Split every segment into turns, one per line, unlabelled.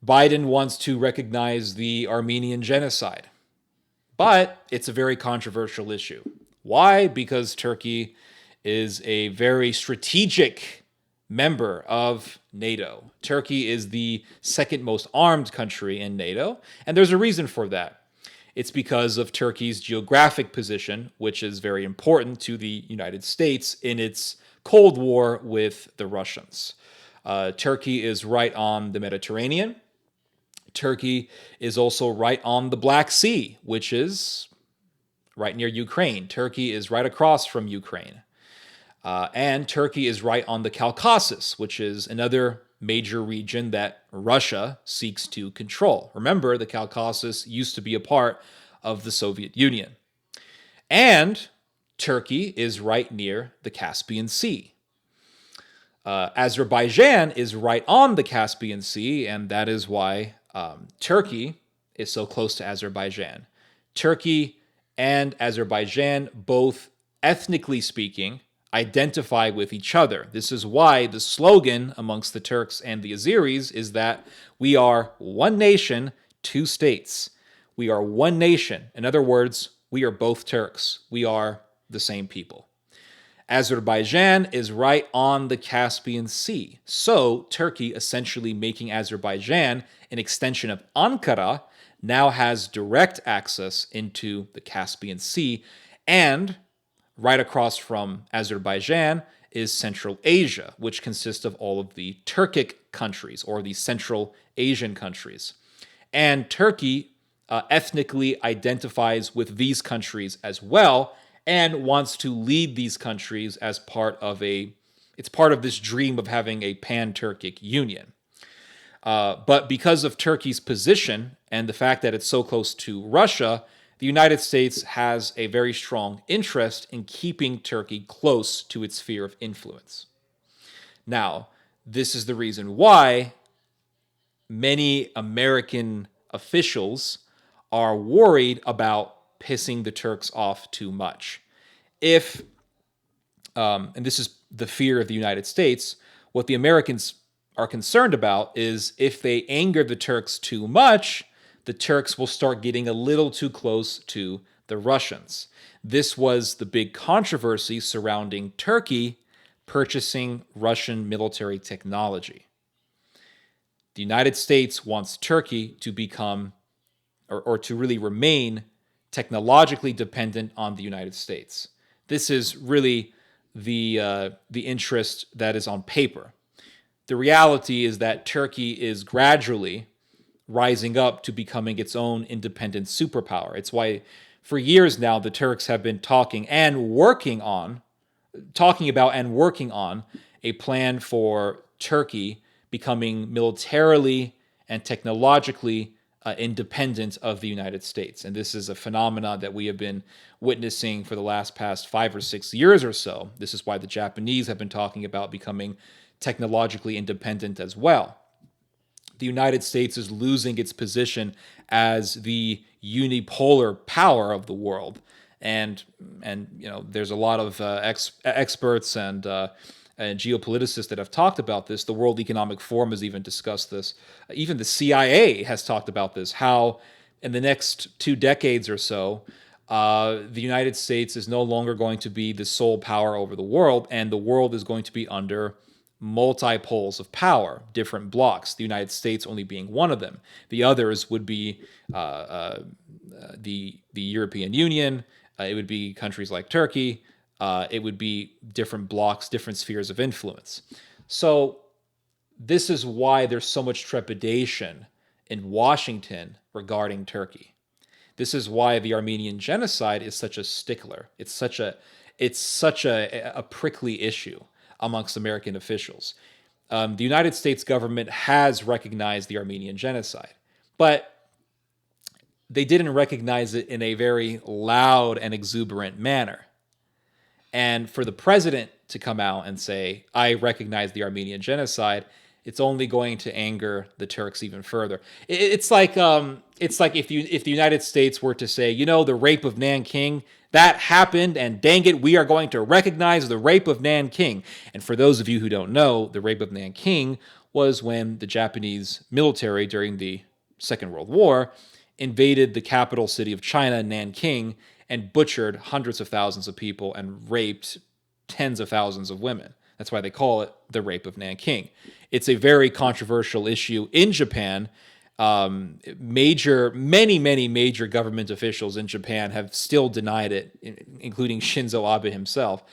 Biden wants to recognize the Armenian genocide, but it's a very controversial issue. Why? Because Turkey is a very strategic member of NATO. Turkey is the second most armed country in NATO, and there's a reason for that. It's because of Turkey's geographic position, which is very important to the United States in its Cold War with the Russians. Turkey is right on the Mediterranean. Turkey is also right on the Black Sea, which is right near Ukraine. Turkey is right across from Ukraine. And Turkey is right on the Caucasus, which is another major region that Russia seeks to control. Remember, the Caucasus used to be a part of the Soviet Union. And Turkey is right near the Caspian Sea. Azerbaijan is right on the Caspian Sea, and that is why Turkey is so close to Azerbaijan. Turkey and Azerbaijan, both ethnically speaking, identify with each other. This is why the slogan amongst the Turks and the Azeris is that we are one nation, two states. We are one nation. In other words, we are both Turks. We are the same people. Azerbaijan is right on the Caspian Sea. So Turkey, essentially making Azerbaijan an extension of Ankara, now has direct access into the Caspian Sea. And right across from Azerbaijan is Central Asia, which consists of all of the Turkic countries, or the Central Asian countries. And Turkey ethnically identifies with these countries as well, and wants to lead these countries as part of this dream of having a pan-Turkic union. But because of Turkey's position and the fact that it's so close to Russia, the United States has a very strong interest in keeping Turkey close to its sphere of influence. Now, this is the reason why many American officials are worried about pissing the Turks off too much. And this is the fear of the United States, what the Americans are concerned about is if they anger the Turks too much, the Turks will start getting a little too close to the Russians. This was the big controversy surrounding Turkey purchasing Russian military technology. The United States wants Turkey to become, or to really remain, technologically dependent on the United States. This is really the interest that is on paper. The reality is that Turkey is gradually rising up to becoming its own independent superpower. It's why for years now the Turks have been talking about and working on a plan for Turkey becoming militarily and technologically independent of the United States. And this is a phenomenon that we have been witnessing for the past 5 or 6 years or so. This is why the Japanese have been talking about becoming technologically independent as well. The United States is losing its position as the unipolar power of the world. And there's a lot of experts and geopoliticists that have talked about this. The World Economic Forum has even discussed this. Even the CIA has talked about this, how in the next 2 decades or so, the United States is no longer going to be the sole power over the world, and the world is going to be under multi-poles of power, different blocks, the United States only being one of them. The others would be the European Union, it would be countries like Turkey, it would be different blocks, different spheres of influence. So this is why there's so much trepidation in Washington regarding Turkey. This is why the Armenian genocide is such a stickler. It's such a prickly issue amongst American officials. The United States government has recognized the Armenian genocide, but they didn't recognize it in a very loud and exuberant manner. And for the president to come out and say, I recognize the Armenian genocide, it's only going to anger the Turks even further. It's like if the United States were to say, the rape of Nanking, that happened, and dang it, we are going to recognize the rape of Nanking. And for those of you who don't know, the rape of Nanking was when the Japanese military during the Second World War invaded the capital city of China, Nanking, and butchered hundreds of thousands of people and raped tens of thousands of women. That's why they call it the rape of Nanking. It's a very controversial issue in Japan. Many major government officials in Japan have still denied it, including Shinzo Abe himself.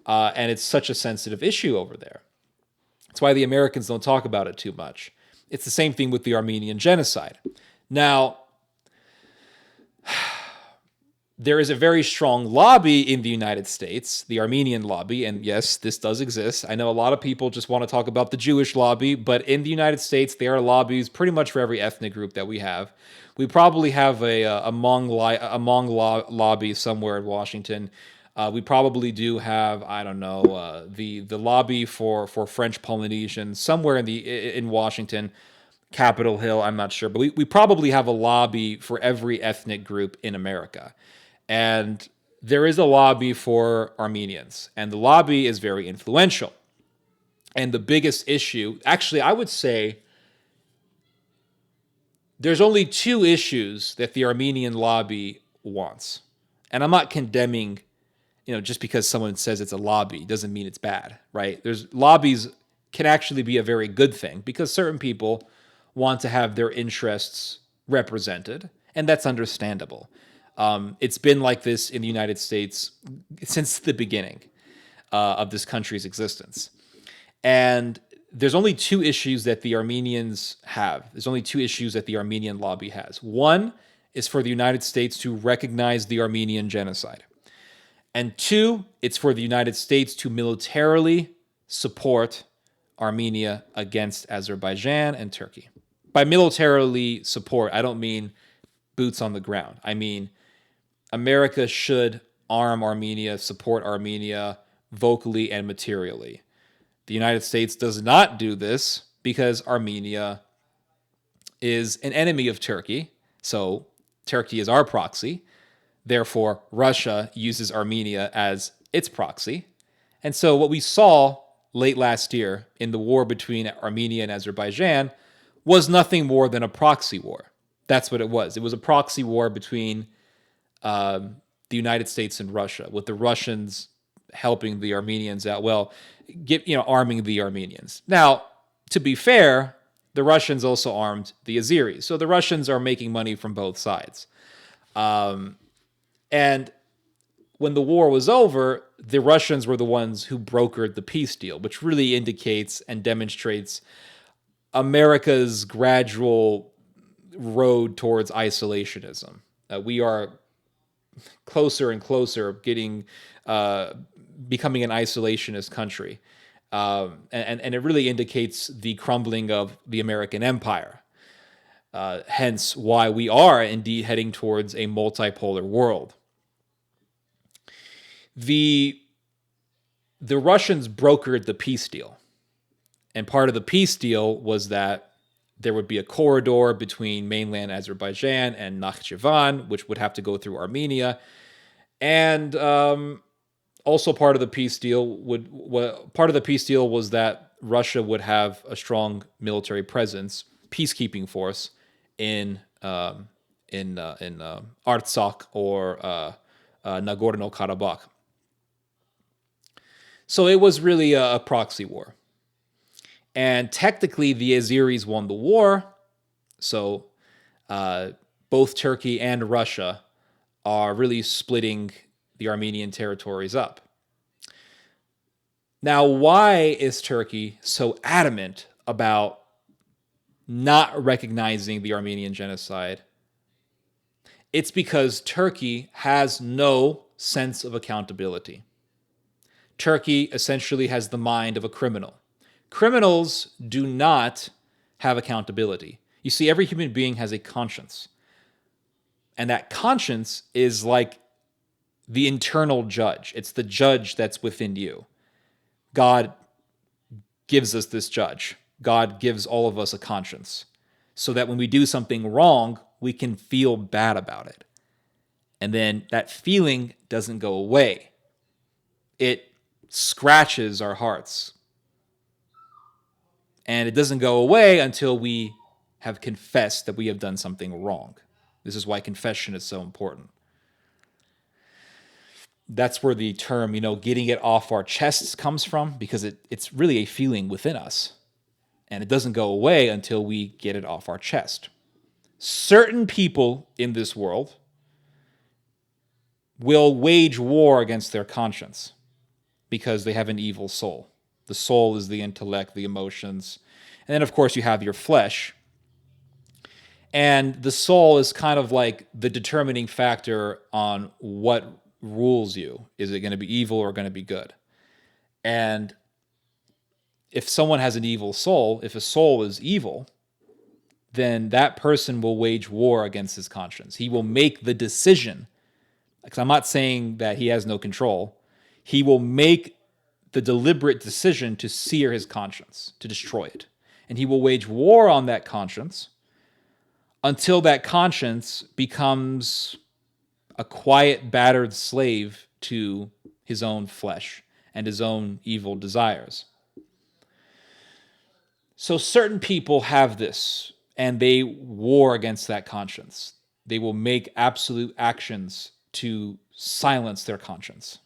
And it's such a sensitive issue over there. That's why the Americans don't talk about it too much. It's the same thing with the Armenian genocide. Now, there is a very strong lobby in the United States, the Armenian lobby, and yes, this does exist. I know a lot of people just want to talk about the Jewish lobby, but in the United States, there are lobbies pretty much for every ethnic group that we have. We probably have a Hmong lobby somewhere in Washington. We probably do have, I don't know, the lobby for French Polynesians somewhere in Washington, Capitol Hill, I'm not sure, but we probably have a lobby for every ethnic group in America. And there is a lobby for Armenians, and the lobby is very influential. And the biggest issue, actually, I would say there's only two issues that the Armenian lobby wants. And I'm not condemning, just because someone says it's a lobby doesn't mean it's bad, right? Lobbies can actually be a very good thing because certain people want to have their interests represented, and that's understandable. It's been like this in the United States since the beginning of this country's existence. And there's only two issues that the Armenians have. There's only two issues that the Armenian lobby has. One is for the United States to recognize the Armenian genocide. And two, it's for the United States to militarily support Armenia against Azerbaijan and Turkey. By militarily support, I don't mean boots on the ground. I mean, America should arm Armenia, support Armenia vocally and materially. The United States does not do this because Armenia is an enemy of Turkey. So Turkey is our proxy. Therefore, Russia uses Armenia as its proxy. And so what we saw late last year in the war between Armenia and Azerbaijan was nothing more than a proxy war. That's what it was. It was a proxy war between the United States and Russia, with the Russians helping the Armenians out. Well, arming the Armenians. Now, to be fair, the Russians also armed the Azeris. So the Russians are making money from both sides. And when the war was over, the Russians were the ones who brokered the peace deal, which really indicates and demonstrates America's gradual road towards isolationism. We are closer and closer becoming an isolationist country. And it really indicates the crumbling of the American empire. Hence why we are indeed heading towards a multipolar world. The Russians brokered the peace deal. And part of the peace deal was that there would be a corridor between mainland Azerbaijan and Nakhchivan, which would have to go through Armenia. And also part of the peace deal was that Russia would have a strong military presence, peacekeeping force in Artsakh or Nagorno-Karabakh. So it was really a proxy war. And technically, the Azeris won the war. So both Turkey and Russia are really splitting the Armenian territories up. Now, why is Turkey so adamant about not recognizing the Armenian genocide? It's because Turkey has no sense of accountability. Turkey essentially has the mind of a criminal. Criminals do not have accountability. You see, every human being has a conscience. And that conscience is like the internal judge. It's the judge that's within you. God gives us this judge. God gives all of us a conscience so that when we do something wrong, we can feel bad about it. And then that feeling doesn't go away. It scratches our hearts. And it doesn't go away until we have confessed that we have done something wrong. This is why confession is so important. That's where the term, getting it off our chests comes from, because it's really a feeling within us. And it doesn't go away until we get it off our chest. Certain people in this world will wage war against their conscience because they have an evil soul. The soul is the intellect, the emotions. And then, of course, you have your flesh. And the soul is kind of like the determining factor on what rules you. Is it going to be evil or going to be good? And if someone has an evil soul, if a soul is evil, then that person will wage war against his conscience. He will make the decision, because I'm not saying that he has no control. He will make the deliberate decision to sear his conscience, to destroy it. And he will wage war on that conscience until that conscience becomes a quiet, battered slave to his own flesh and his own evil desires. So certain people have this, and they war against that conscience. They will make absolute actions to silence their conscience.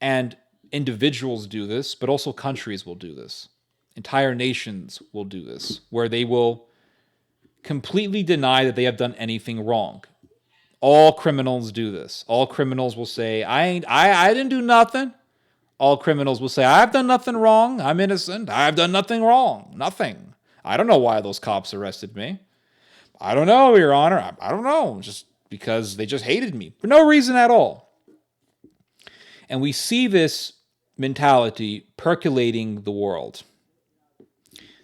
And individuals do this, but also countries will do this. Entire nations will do this, where they will completely deny that they have done anything wrong. All criminals do this. All criminals will say, I didn't do nothing. All criminals will say, I've done nothing wrong. I'm innocent. I've done nothing wrong. Nothing. I don't know why those cops arrested me. I don't know, Your Honor. I don't know. Just because they just hated me for no reason at all. And we see this mentality percolating the world.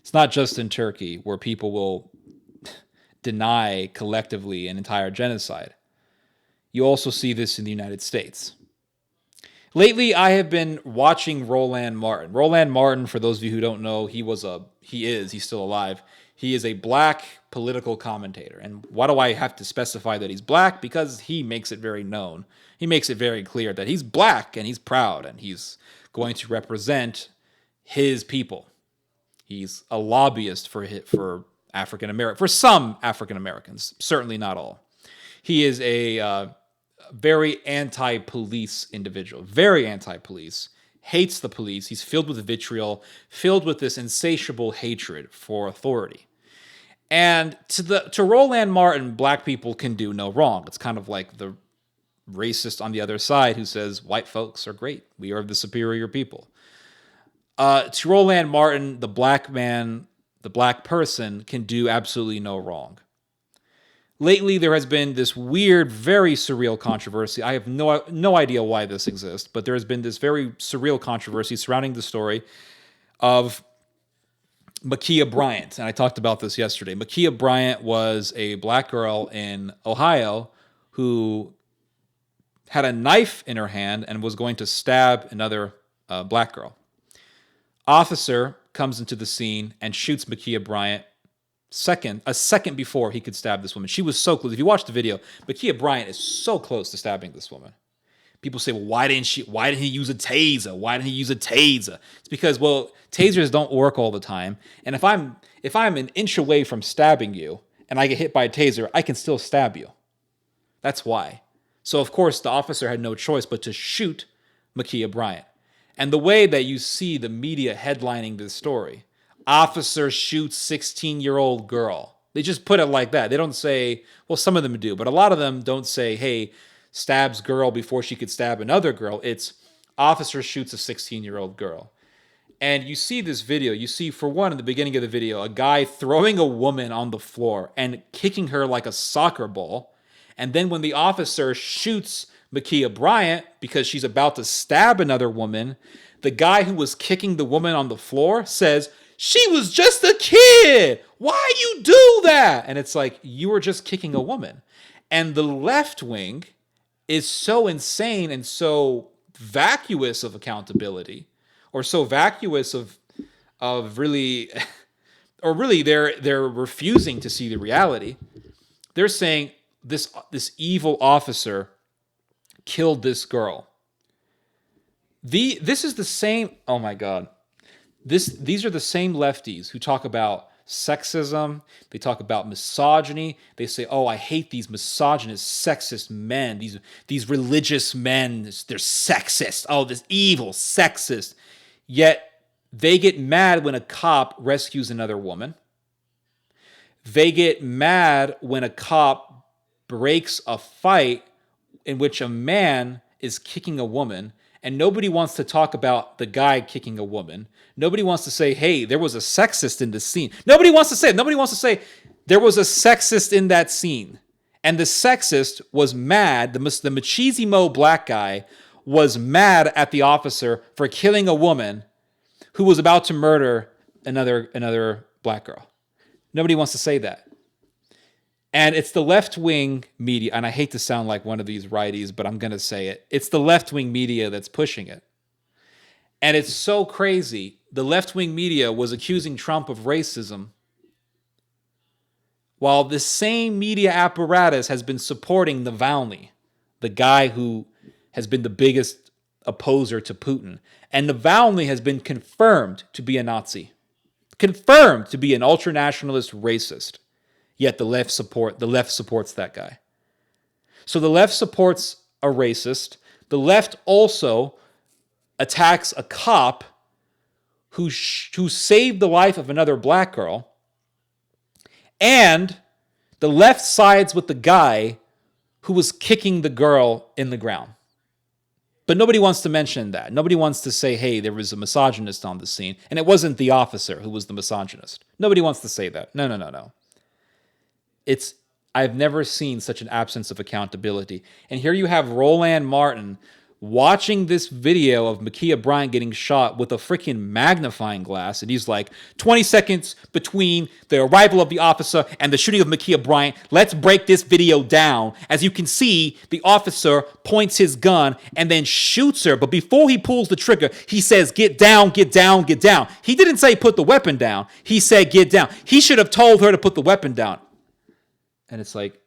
It's not just in Turkey where people will deny collectively an entire genocide. You also see this in the United States. Lately, I have been watching Roland Martin. Roland Martin, for those of you who don't know, he's still alive. He is a black political commentator. And why do I have to specify that he's black? Because he makes it very known. He makes it very clear that he's black and he's proud and he's going to represent his people. He's a lobbyist for African American, for some African Americans, certainly not all. He is a very anti-police individual, very anti-police, hates the police. He's filled with vitriol, filled with this insatiable hatred for authority. And to Roland Martin, black people can do no wrong. It's kind of like the racist on the other side who says white folks are great. We are the superior people. To Roland Martin, the black man, the black person can do absolutely no wrong. Lately, there has been this weird, very surreal controversy. I have no idea why this exists, but there has been this very surreal controversy surrounding the story of Ma'Khia Bryant. And I talked about this yesterday. Ma'Khia Bryant was a black girl in Ohio who had a knife in her hand and was going to stab another black girl. Officer comes into the scene and shoots Ma'Khia Bryant a second before he could stab this woman. She was so close. If you watch the video, Ma'Khia Bryant is so close to stabbing this woman. People say, well, why didn't he use a taser? Why didn't he use a taser? It's because, well, tasers don't work all the time. And if I'm an inch away from stabbing you and I get hit by a taser, I can still stab you. That's why. So, of course, the officer had no choice but to shoot Ma'Khia Bryant. And the way that you see the media headlining this story, officer shoots 16-year-old girl. They just put it like that. They don't say, well, some of them do, but a lot of them don't say, hey, stabs girl before she could stab another girl. It's officer shoots a 16-year-old girl. And you see this video. You see, for one, in the beginning of the video, a guy throwing a woman on the floor and kicking her like a soccer ball. And then when the officer shoots Ma'Khia Bryant because she's about to stab another woman, the guy who was kicking the woman on the floor says, she was just a kid. Why you do that? And it's like, you were just kicking a woman. And the left wing is so insane and so vacuous of accountability, or so vacuous of really, or really they're refusing to see the reality. They're saying this evil officer killed this girl. This is the same. Oh my God. These are the same lefties who talk about sexism, they talk about misogyny. They say, "Oh, I hate these misogynist, sexist men. These religious men, they're sexist. Oh, this evil sexist." Yet they get mad when a cop rescues another woman. They get mad when a cop breaks a fight in which a man is kicking a woman, and nobody wants to talk about the guy kicking a woman. Nobody wants to say, hey, there was a sexist in this scene. Nobody wants to say it. Nobody wants to say there was a sexist in that scene. And the sexist was mad. The machismo black guy was mad at the officer for killing a woman who was about to murder another black girl. Nobody wants to say that. And it's the left-wing media, and I hate to sound like one of these righties, but I'm going to say it. It's the left-wing media that's pushing it. And it's so crazy. The left-wing media was accusing Trump of racism, while the same media apparatus has been supporting Navalny, the guy who has been the biggest opposer to Putin. And Navalny has been confirmed to be a Nazi, confirmed to be an ultranationalist racist. Yet the left supports that guy. So the left supports a racist. The left also attacks a cop who saved the life of another black girl. And the left sides with the guy who was kicking the girl in the ground. But nobody wants to mention that. Nobody wants to say, hey, there was a misogynist on the scene. And it wasn't the officer who was the misogynist. Nobody wants to say that. No. I've never seen such an absence of accountability. And here you have Roland Martin watching this video of Ma'Khia Bryant getting shot with a freaking magnifying glass. And he's like, 20 seconds between the arrival of the officer and the shooting of Ma'Khia Bryant. Let's break this video down. As you can see, the officer points his gun and then shoots her. But before he pulls the trigger, he says, get down, get down, get down. He didn't say put the weapon down. He said, get down. He should have told her to put the weapon down. And it's like,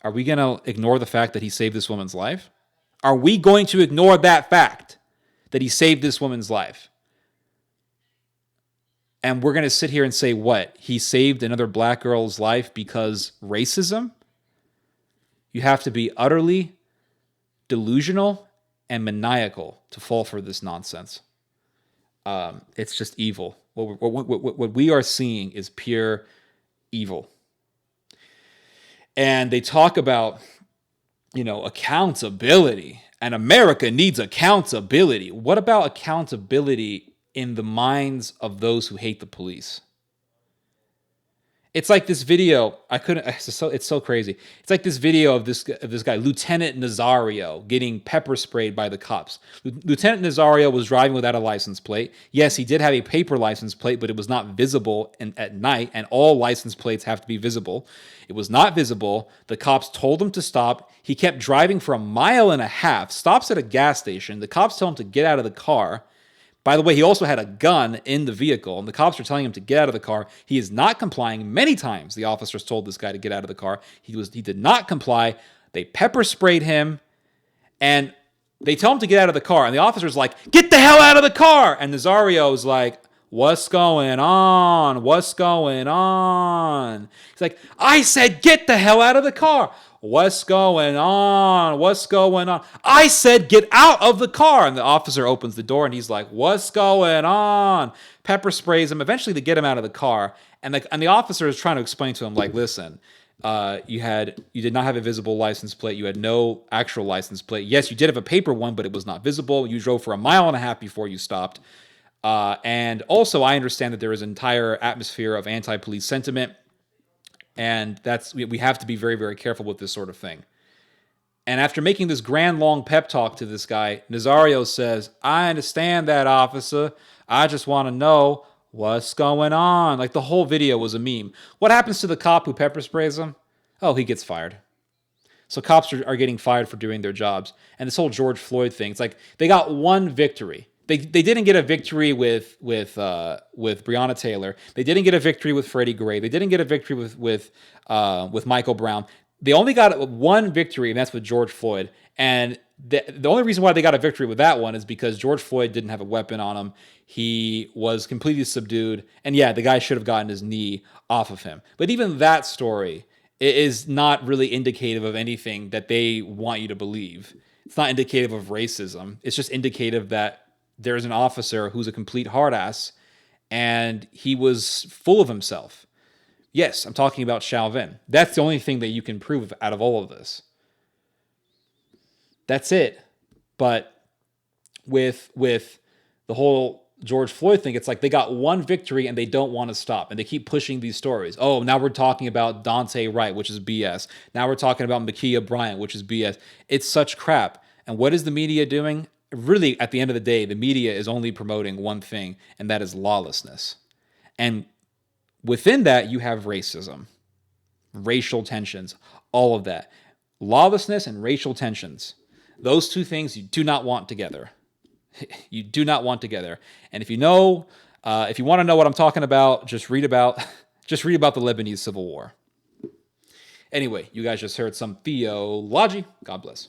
are we going to ignore the fact that he saved this woman's life? Are we going to ignore that fact that he saved this woman's life? And we're going to sit here and say, what? He saved another black girl's life because racism? You have to be utterly delusional and maniacal to fall for this nonsense. It's just evil. What we are seeing is pure evil. And they talk about, accountability. And America needs accountability. What about accountability in the minds of those who hate the police? It's like this video. It's so crazy. It's like this video of this guy, Lieutenant Nazario, getting pepper sprayed by the cops. Lieutenant Nazario was driving without a license plate. Yes, he did have a paper license plate, but it was not visible at night, and all license plates have to be visible. It was not visible. The cops told him to stop. He kept driving for 1.5 miles, stops at a gas station. The cops tell him to get out of the car. By the way, he also had a gun in the vehicle, and the cops are telling him to get out of the car. He is not complying. Many times the officers told this guy to get out of the car. He did not comply. They pepper sprayed him, and they tell him to get out of the car. And the officer's like, get the hell out of the car! And Nazario is like, what's going on? What's going on? He's like, I said get the hell out of the car. What's going on? What's going on? I said get out of the car. And the officer opens the door and he's like, what's going on? Pepper sprays him. Eventually they get him out of the car. And the officer is trying to explain to him, like, listen, you did not have a visible license plate. You had no actual license plate. Yes, you did have a paper one, but it was not visible. You drove for 1.5 miles before you stopped. And also I understand that there is an entire atmosphere of anti-police sentiment. And we have to be very, very careful with this sort of thing. And after making this grand, long pep talk to this guy, Nazario says, I understand that, officer. I just want to know what's going on. Like, the whole video was a meme. What happens to the cop who pepper sprays him? Oh, he gets fired. So cops are getting fired for doing their jobs. And this whole George Floyd thing, it's like they got one victory. They didn't get a victory with Breonna Taylor. They didn't get a victory with Freddie Gray. They didn't get a victory with Michael Brown. They only got one victory, and that's with George Floyd. And the only reason why they got a victory with that one is because George Floyd didn't have a weapon on him. He was completely subdued. And yeah, the guy should have gotten his knee off of him. But even that story is not really indicative of anything that they want you to believe. It's not indicative of racism. It's just indicative that there's an officer who's a complete hard ass and he was full of himself. Yes, I'm talking about Chauvin. That's the only thing that you can prove out of all of this. That's it. But with the whole George Floyd thing, it's like they got one victory and they don't want to stop. And they keep pushing these stories. Oh, now we're talking about Dante Wright, which is BS. Now we're talking about Ma'Khia Bryant, which is BS. It's such crap. And what is the media doing? Really, at the end of the day, the media is only promoting one thing, and that is lawlessness. And within that, you have racism, racial tensions, all of that. Lawlessness and racial tensions. Those two things you do not want together. You do not want together. And if you want to know what I'm talking about, just read about the Lebanese Civil War. Anyway, you guys just heard some theology. God bless.